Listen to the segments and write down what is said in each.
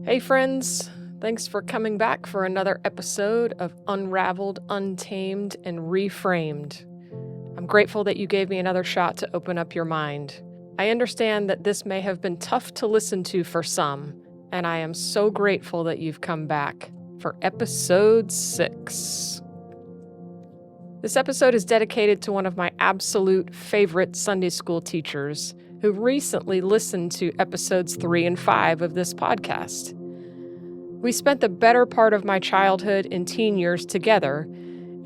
Hey friends, thanks for coming back for another episode of Unraveled, Untamed, and Reframed. I'm grateful that you gave me another shot to open up your mind. I understand that this may have been tough to listen to for some, and I am so grateful that you've come back for episode 6. This episode is dedicated to one of my absolute favorite Sunday school teachers who recently listened to episodes 3 and 5 of this podcast. We spent the better part of my childhood and teen years together,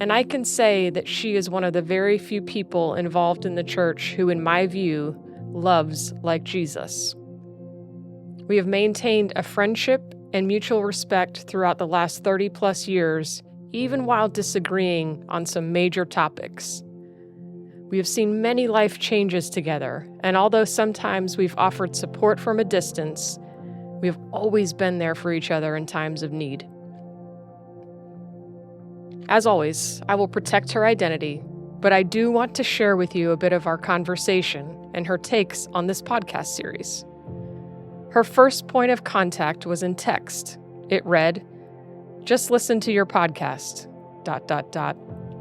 and I can say that she is one of the very few people involved in the church who, in my view, loves like Jesus. We have maintained a friendship and mutual respect throughout the last 30-plus years, even while disagreeing on some major topics. We have seen many life changes together, and although sometimes we've offered support from a distance, we have always been there for each other in times of need. As always, I will protect her identity, but I do want to share with you a bit of our conversation and her takes on this podcast series. Her first point of contact was in text. It read, "Just listen to your podcast, ...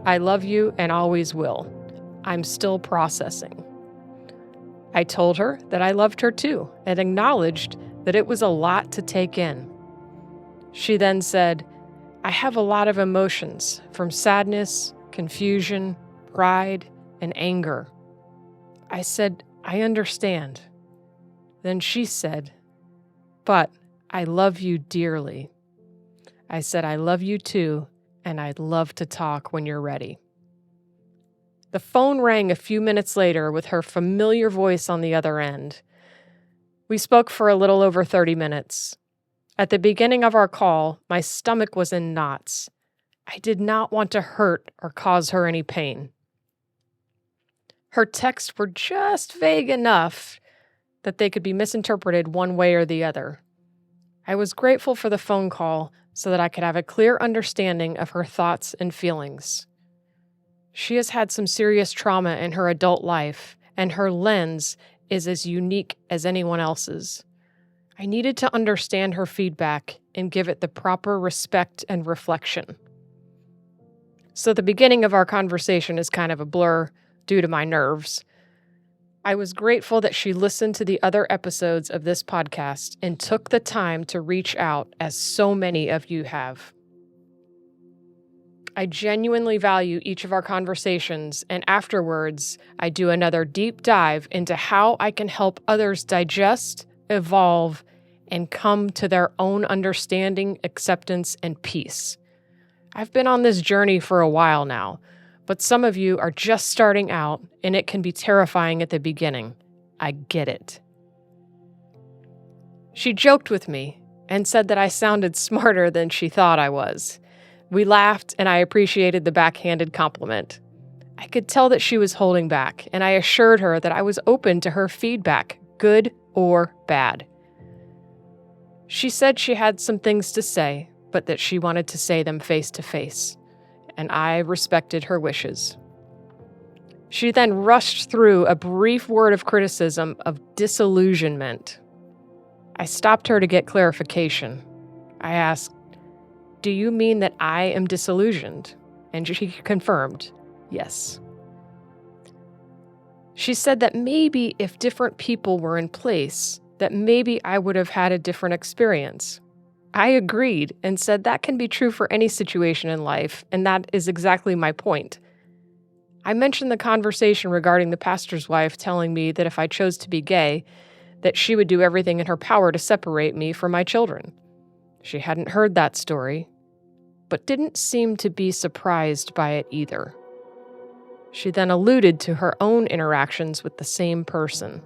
I love you and always will. I'm still processing." I told her that I loved her too and acknowledged that it was a lot to take in. She then said, "I have a lot of emotions, from sadness, confusion, pride, and anger." I said, "I understand." Then she said, "But I love you dearly." I said, "I love you too, and I'd love to talk when you're ready." The phone rang a few minutes later with her familiar voice on the other end. We spoke for a little over 30 minutes. At the beginning of our call, my stomach was in knots. I did not want to hurt or cause her any pain. Her texts were just vague enough that they could be misinterpreted one way or the other. I was grateful for the phone call so that I could have a clear understanding of her thoughts and feelings. She has had some serious trauma in her adult life, and her lens is as unique as anyone else's. I needed to understand her feedback and give it the proper respect and reflection. So the beginning of our conversation is kind of a blur due to my nerves. I was grateful that she listened to the other episodes of this podcast and took the time to reach out, as so many of you have. I genuinely value each of our conversations, and afterwards, I do another deep dive into how I can help others digest, evolve, and come to their own understanding, acceptance, and peace. I've been on this journey for a while now, but some of you are just starting out, and it can be terrifying at the beginning. I get it. She joked with me and said that I sounded smarter than she thought I was. We laughed, and I appreciated the backhanded compliment. I could tell that she was holding back, and I assured her that I was open to her feedback, good or bad. She said she had some things to say, but that she wanted to say them face to face, and I respected her wishes. She then rushed through a brief word of criticism of disillusionment. I stopped her to get clarification. I asked, "Do you mean that I am disillusioned?" And she confirmed, yes. She said that maybe if different people were in place, that maybe I would have had a different experience. I agreed and said that can be true for any situation in life, and that is exactly my point. I mentioned the conversation regarding the pastor's wife telling me that if I chose to be gay, that she would do everything in her power to separate me from my children. She hadn't heard that story, but didn't seem to be surprised by it either. She then alluded to her own interactions with the same person.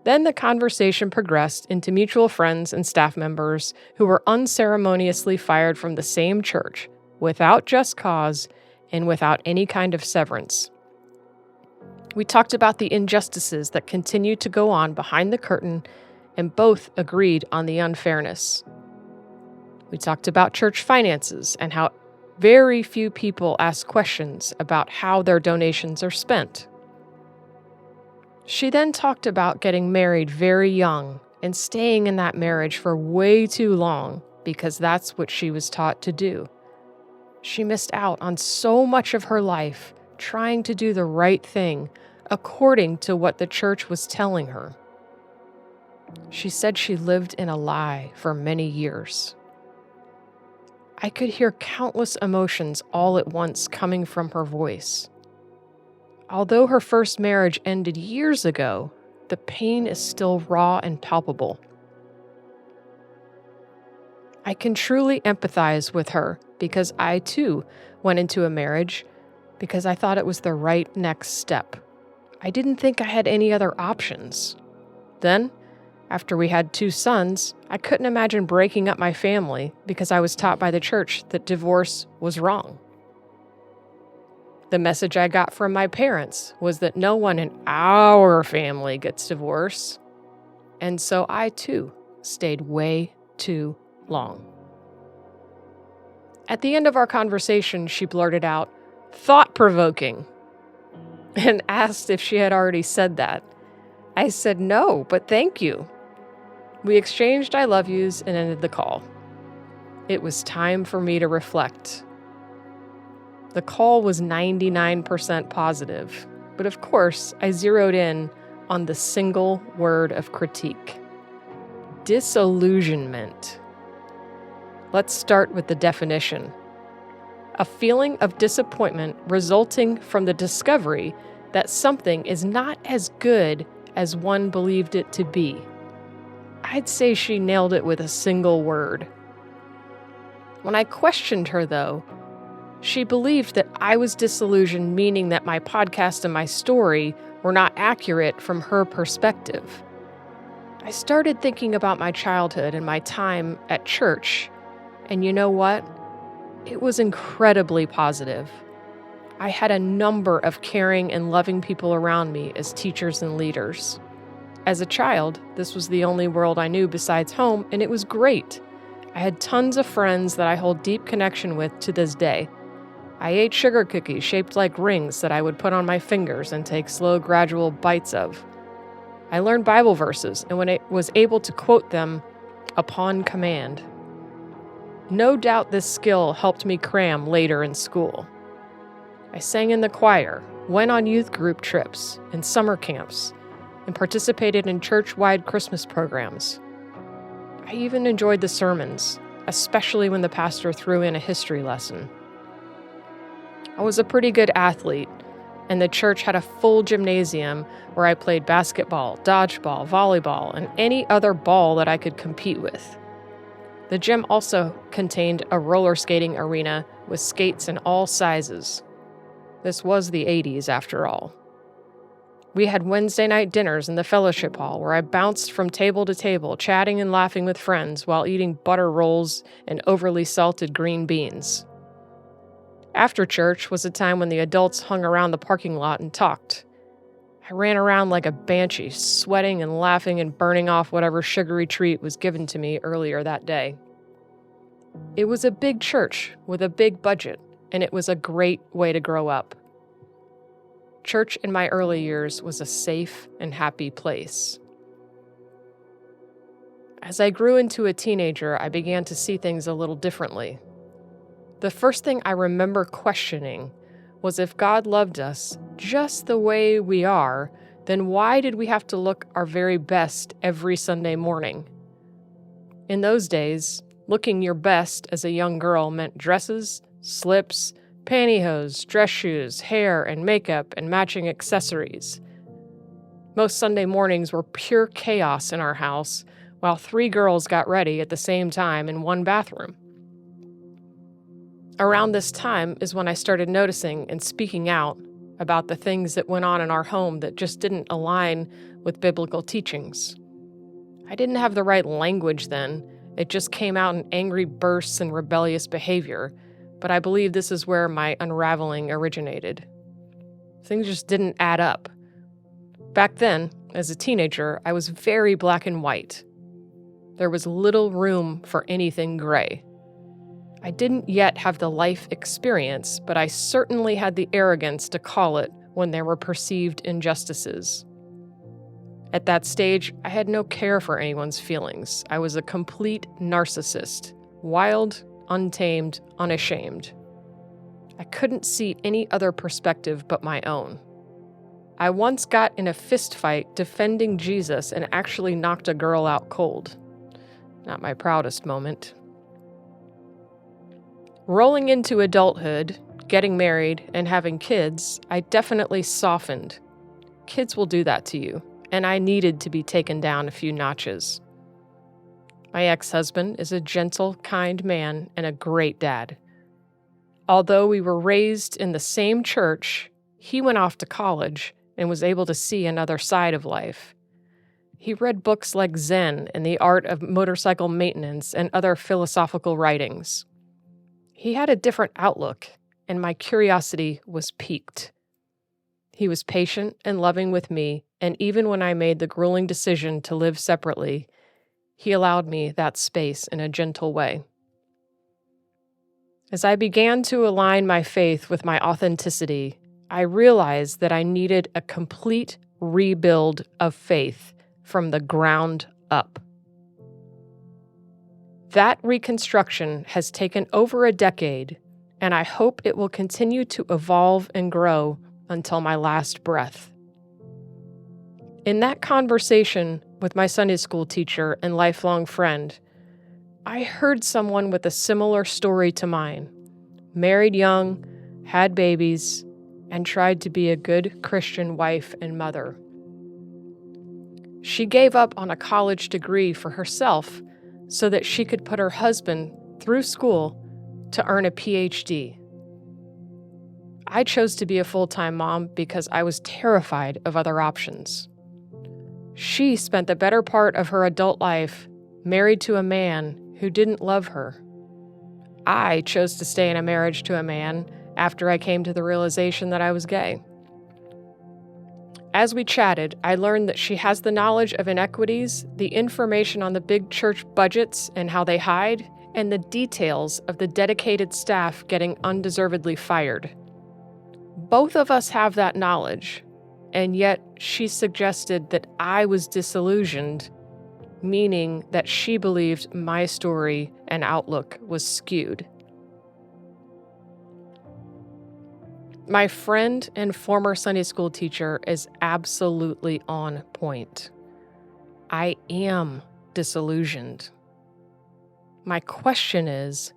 Then the conversation progressed into mutual friends and staff members who were unceremoniously fired from the same church, without just cause and without any kind of severance. We talked about the injustices that continue to go on behind the curtain, and both agreed on the unfairness. We talked about church finances and how very few people ask questions about how their donations are spent. She then talked about getting married very young and staying in that marriage for way too long because that's what she was taught to do. She missed out on so much of her life trying to do the right thing according to what the church was telling her. She said she lived in a lie for many years. I could hear countless emotions all at once coming from her voice. Although her first marriage ended years ago, the pain is still raw and palpable. I can truly empathize with her because I too went into a marriage because I thought it was the right next step. I didn't think I had any other options. Then, after we had 2 sons, I couldn't imagine breaking up my family because I was taught by the church that divorce was wrong. The message I got from my parents was that no one in our family gets divorced. And so I too stayed way too long. At the end of our conversation, she blurted out, "Thought-provoking," and asked if she had already said that. I said no, but thank you. We exchanged I love yous and ended the call. It was time for me to reflect. The call was 99% positive, but of course, I zeroed in on the single word of critique: disillusionment. Let's start with the definition. A feeling of disappointment resulting from the discovery that something is not as good as one believed it to be. I'd say she nailed it with a single word. When I questioned her, though, she believed that I was disillusioned, meaning that my podcast and my story were not accurate from her perspective. I started thinking about my childhood and my time at church, and you know what? It was incredibly positive. I had a number of caring and loving people around me as teachers and leaders. As a child, this was the only world I knew besides home, and it was great. I had tons of friends that I hold deep connection with to this day. I ate sugar cookies shaped like rings that I would put on my fingers and take slow, gradual bites of. I learned Bible verses and was able to quote them upon command. No doubt this skill helped me cram later in school. I sang in the choir, went on youth group trips and summer camps, and participated in church-wide Christmas programs. I even enjoyed the sermons, especially when the pastor threw in a history lesson. I was a pretty good athlete, and the church had a full gymnasium where I played basketball, dodgeball, volleyball, and any other ball that I could compete with. The gym also contained a roller skating arena with skates in all sizes. This was the 80s, after all. We had Wednesday night dinners in the fellowship hall where I bounced from table to table, chatting and laughing with friends while eating butter rolls and overly salted green beans. After church was a time when the adults hung around the parking lot and talked. I ran around like a banshee, sweating and laughing and burning off whatever sugary treat was given to me earlier that day. It was a big church with a big budget, and it was a great way to grow up. Church in my early years was a safe and happy place. As I grew into a teenager, I began to see things a little differently. The first thing I remember questioning was if God loved us just the way we are, then why did we have to look our very best every Sunday morning? In those days, looking your best as a young girl meant dresses, slips, pantyhose, dress shoes, hair and makeup, and matching accessories. Most Sunday mornings were pure chaos in our house, while 3 girls got ready at the same time in one bathroom. Around this time is when I started noticing and speaking out about the things that went on in our home that just didn't align with biblical teachings. I didn't have the right language then. It just came out in angry bursts and rebellious behavior, but I believe this is where my unraveling originated. Things just didn't add up. Back then, as a teenager, I was very black and white. There was little room for anything gray. I didn't yet have the life experience, but I certainly had the arrogance to call it when there were perceived injustices. At that stage, I had no care for anyone's feelings. I was a complete narcissist, wild, untamed, unashamed. I couldn't see any other perspective but my own. I once got in a fist fight defending Jesus and actually knocked a girl out cold. Not my proudest moment. Rolling into adulthood, getting married, and having kids, I definitely softened. Kids will do that to you, and I needed to be taken down a few notches. My ex-husband is a gentle, kind man and a great dad. Although we were raised in the same church, he went off to college and was able to see another side of life. He read books like Zen and the Art of Motorcycle Maintenance and other philosophical writings. He had a different outlook, and my curiosity was piqued. He was patient and loving with me, and even when I made the grueling decision to live separately, he allowed me that space in a gentle way. As I began to align my faith with my authenticity, I realized that I needed a complete rebuild of faith from the ground up. That reconstruction has taken over a decade, and I hope it will continue to evolve and grow until my last breath. In that conversation with my Sunday school teacher and lifelong friend, I heard someone with a similar story to mine, married young, had babies, and tried to be a good Christian wife and mother. She gave up on a college degree for herself so that she could put her husband through school to earn a PhD. I chose to be a full-time mom because I was terrified of other options. She spent the better part of her adult life married to a man who didn't love her. I chose to stay in a marriage to a man after I came to the realization that I was gay. As we chatted, I learned that she has the knowledge of inequities, the information on the big church budgets and how they hide, and the details of the dedicated staff getting undeservedly fired. Both of us have that knowledge, and yet she suggested that I was disillusioned, meaning that she believed my story and outlook was skewed. My friend and former Sunday school teacher is absolutely on point. I am disillusioned. My question is,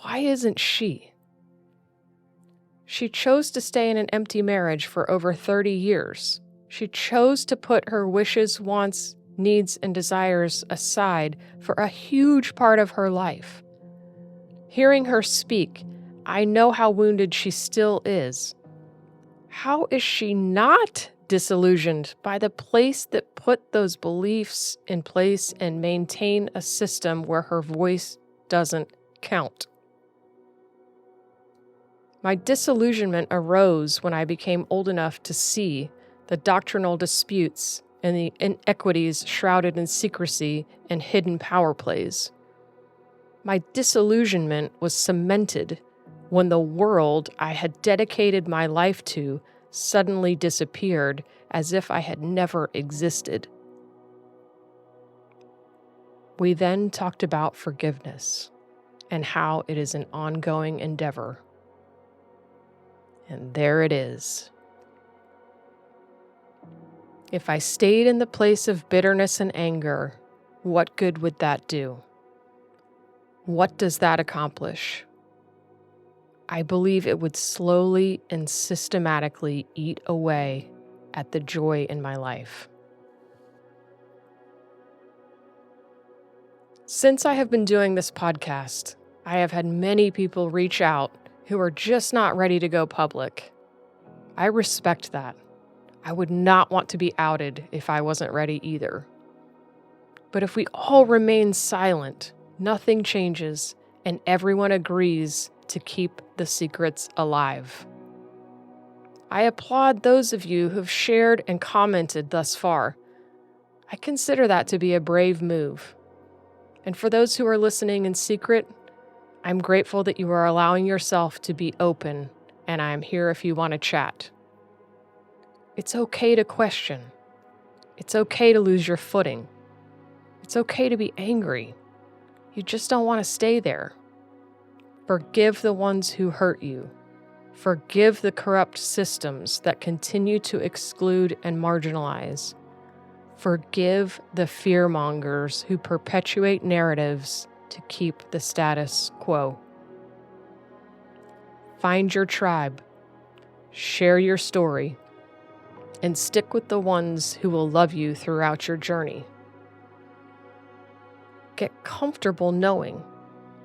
why isn't she? She chose to stay in an empty marriage for over 30 years. She chose to put her wishes, wants, needs, and desires aside for a huge part of her life. Hearing her speak, I know how wounded she still is. How is she not disillusioned by the place that put those beliefs in place and maintain a system where her voice doesn't count? My disillusionment arose when I became old enough to see the doctrinal disputes and the inequities shrouded in secrecy and hidden power plays. My disillusionment was cemented when the world I had dedicated my life to suddenly disappeared as if I had never existed. We then talked about forgiveness and how it is an ongoing endeavor. And there it is. If I stayed in the place of bitterness and anger, what good would that do? What does that accomplish? I believe it would slowly and systematically eat away at the joy in my life. Since I have been doing this podcast, I have had many people reach out who are just not ready to go public. I respect that. I would not want to be outed if I wasn't ready either. But if we all remain silent, nothing changes, and everyone agrees to keep the secrets alive. I applaud those of you who've shared and commented thus far. I consider that to be a brave move. And for those who are listening in secret, I'm grateful that you are allowing yourself to be open, and I'm here if you want to chat. It's okay to question. It's okay to lose your footing. It's okay to be angry. You just don't want to stay there. Forgive the ones who hurt you. Forgive the corrupt systems that continue to exclude and marginalize. Forgive the fearmongers who perpetuate narratives to keep the status quo. Find your tribe, share your story, and stick with the ones who will love you throughout your journey. Get comfortable knowing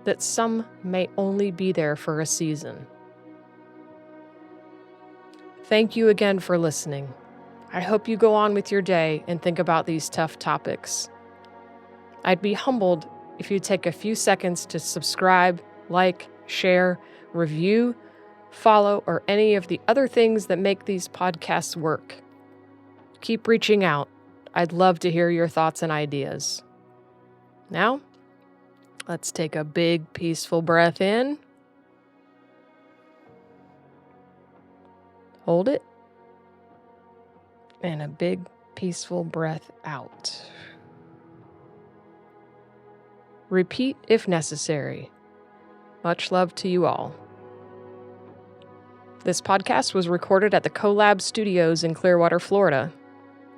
that some may only be there for a season. Thank you again for listening. I hope you go on with your day and think about these tough topics. I'd be humbled if you take a few seconds to subscribe, like, share, review, follow, or any of the other things that make these podcasts work. Keep reaching out. I'd love to hear your thoughts and ideas. Now, let's take a big, peaceful breath in. Hold it. And a big, peaceful breath out. Repeat if necessary. Much love to you all. This podcast was recorded at the CoLab Studios in Clearwater, Florida.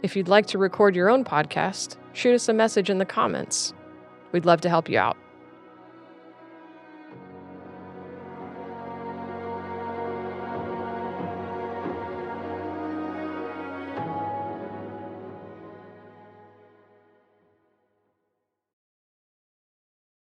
If you'd like to record your own podcast, shoot us a message in the comments. We'd love to help you out.